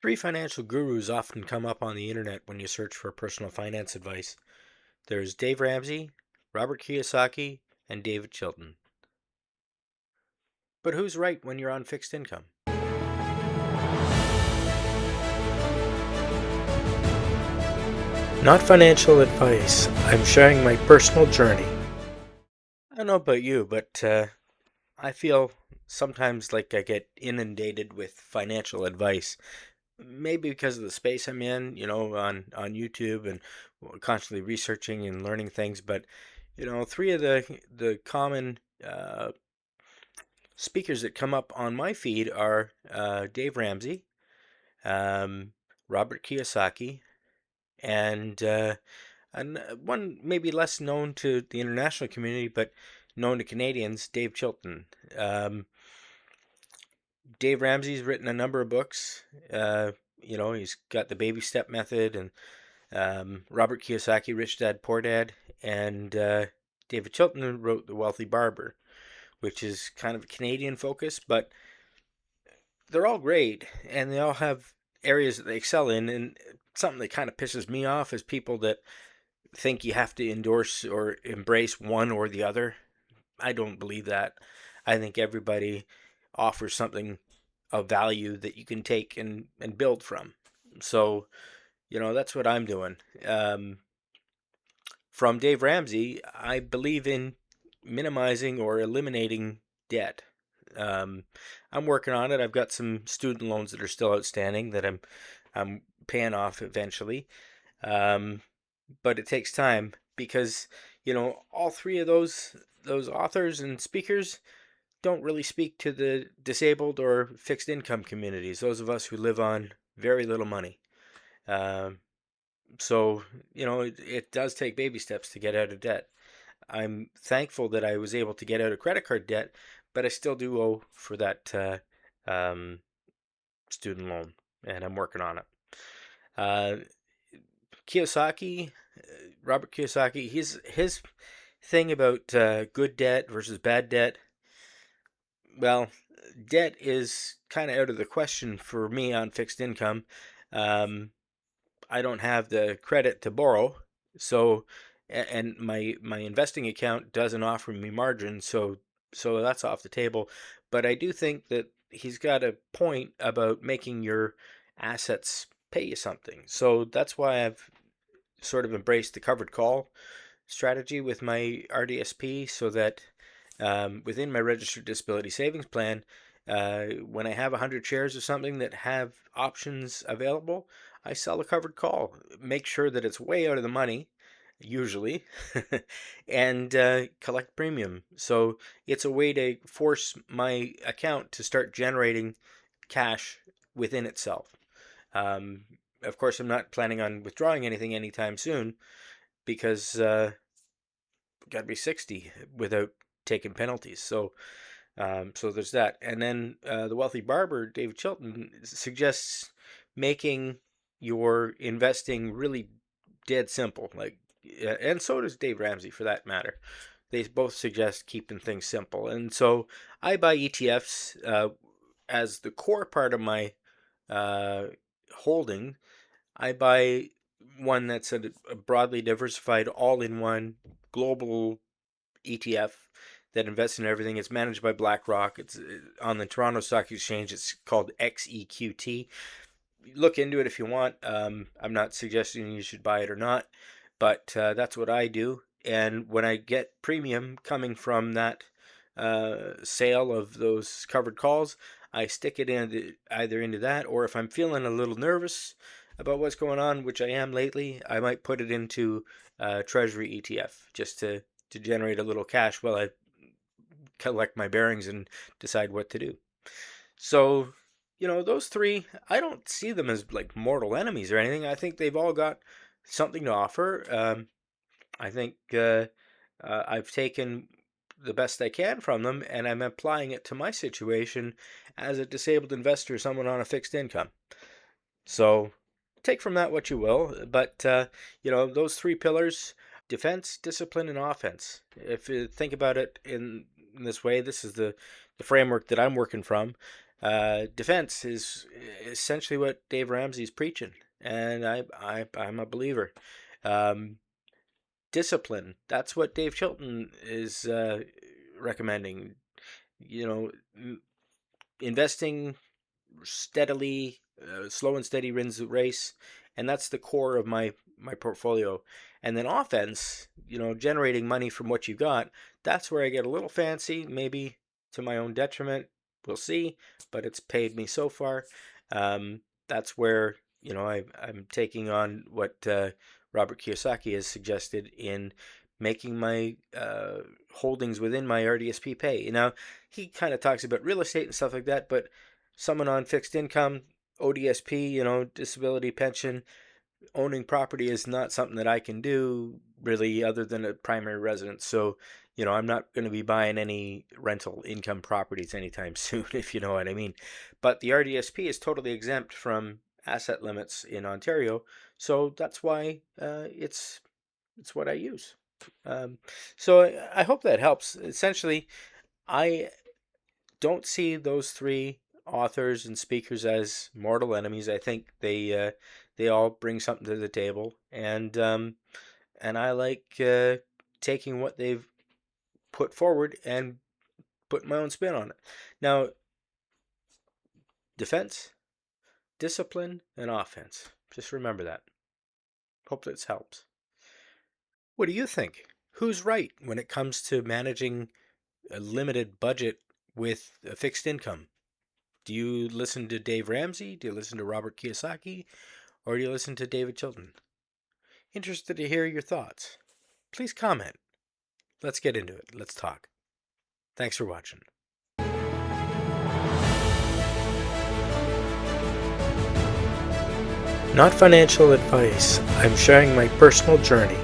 Three financial gurus often come up on the internet when you search for personal finance advice. There's Dave Ramsey, Robert Kiyosaki, and David Chilton. But who's right when you're on fixed income? Not financial advice. I'm sharing my personal journey. I don't know about you, but I feel sometimes like I get inundated with financial advice. Maybe because of the space I'm in, on YouTube and constantly researching and learning things. But three of the common speakers that come up on my feed are Dave Ramsey, um, Robert Kiyosaki, and one maybe less known to the international community, but known to Canadians, Dave Chilton. Um, Dave Ramsey's written a number of books. He's got the baby step method, and Robert Kiyosaki, Rich Dad Poor Dad, and David Chilton wrote The Wealthy Barber, which is kind of a Canadian focus, but they're all great, and they all have areas that they excel in. And something that kind of pisses me off is people that think you have to endorse or embrace one or the other. I don't believe that. I think everybody offers something of value that you can take and build from. So, that's what I'm doing. From Dave Ramsey, I believe in minimizing or eliminating debt. Um, I'm working on it. I've got some student loans that are still outstanding that I'm paying off eventually. Um, but it takes time because all three of those authors and speakers don't really speak to the disabled or fixed income communities. Those of us who live on very little money. Um, so it does take baby steps to get out of debt. I'm thankful that I was able to get out of credit card debt, but I still do owe for that um, student loan, and I'm working on it. Uh, Kiyosaki, Robert Kiyosaki, his thing about good debt versus bad debt. Well, debt is kind of out of the question for me on fixed income. Um, I don't have the credit to borrow, so and my investing account doesn't offer me margin, so that's off the table. But I do think that he's got a point about making your assets pay you something. So that's why I've sort of embraced the covered call strategy with my RDSP, so that within my registered disability savings plan, when I have 100 shares of something that have options available, I sell a covered call. Make sure that it's way out of the money, usually, and collect premium. So it's a way to force my account to start generating cash within itself. Um, of course, I'm not planning on withdrawing anything anytime soon because got to be 60 without taking penalties. So there's that. And then the Wealthy Barber, David Chilton, suggests making your investing really dead simple. And so does Dave Ramsey for that matter. They both suggest keeping things simple. And so I buy ETFs as the core part of my uh, holding. I buy one that's a broadly diversified, all-in-one global ETF that invests in everything. It's managed by BlackRock. It's on the Toronto Stock Exchange. It's called XEQT. Look into it if you want. I'm not suggesting you should buy it or not, but that's what I do. And when I get premium coming from that sale of those covered calls, I stick it in either into that, or if I'm feeling a little nervous about what's going on, which I am lately, I might put it into Treasury ETF just to generate a little cash while I collect my bearings and decide what to do. So, those three, I don't see them as like mortal enemies or anything. I think they've all got something to offer. I think I've taken the best I can from them, and I'm applying it to my situation as a disabled investor, someone on a fixed income. So take from that what you will, but those three pillars: defense, discipline, and offense. If you think about it in this way, this is the framework that I'm working from. Defense is essentially what Dave Ramsey's preaching, and I'm a believer. Um, Discipline, that's what Dave Chilton is recommending. You know, investing steadily, slow and steady wins the race, and that's the core of my portfolio. And then offense, generating money from what you got. That's where I get a little fancy, maybe to my own detriment. We'll see, but it's paid me so far. That's where I'm taking on what Robert Kiyosaki has suggested in making my holdings within my RDSP pay. Now, he kind of talks about real estate and stuff like that, but someone on fixed income, ODSP, disability pension, owning property is not something that I can do really other than a primary residence. So, I'm not going to be buying any rental income properties anytime soon, if you know what I mean. But the RDSP is totally exempt from asset limits in Ontario. So that's why it's what I use. So I hope that helps. Essentially, I don't see those three authors and speakers as mortal enemies. I think they all bring something to the table, and I like taking what they've put forward and putting my own spin on it. Now, defense, discipline, and offense. Just remember that. Hope this helps. What do you think? Who's right when it comes to managing a limited budget with a fixed income? Do you listen to Dave Ramsey? Do you listen to Robert Kiyosaki? Or do you listen to David Chilton? Interested to hear your thoughts. Please comment. Let's get into it. Let's talk. Thanks for watching. Not financial advice. I'm sharing my personal journey.